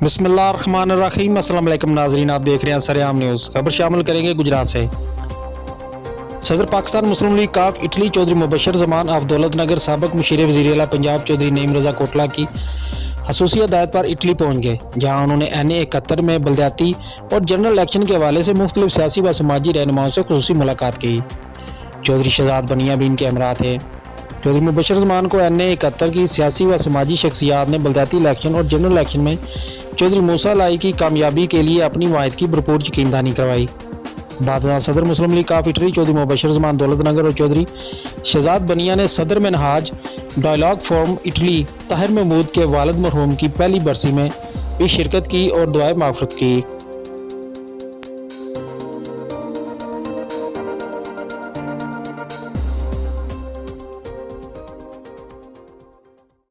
بسم اللہ الرحمن الرحیم۔ السلام علیکم ناظرین، آپ دیکھ رہے ہیں سرعام نیوز۔ خبر شامل کریں گے گجرات سے۔ صدر پاکستان مسلم لیگ کاف Italy Chaudhry Mubashir Zaman of دولت نگر سابق مشیر وزیر اعلیٰ پنجاب چوہدری نعیم رضا کوٹلہ کی خصوصی ہدایت پر اٹلی پہنچ گئے، جہاں انہوں نے این 71 میں بلدیاتی اور جنرل الیکشن کے حوالے سے مختلف سیاسی و سماجی رہنماؤں سے خصوصی ملاقات کی۔ چوہدری شہزاد بنیا بھی ان کے ہمراہ تھے۔ چوہدری مبشر زمان کو این 71 کی سیاسی و سماجی شخصیات نے بلدیاتی الیکشن اور جنرل الیکشن میں چوہدری موسیٰ لائی کی کامیابی کے لیے اپنی واحد کی بھرپور یقین دہانی کروائی۔ بعد ازاں صدر مسلم لیگ کاف اٹلی چوہدری مبشر زمان دولت نگر اور چوہدری شہزاد بنیا نے صدر Minhaj dialogue forum Italy Tahir Mahmood کے والد مرحوم کی پہلی برسی میں بھی شرکت کی اور دعائے مغفرت کی۔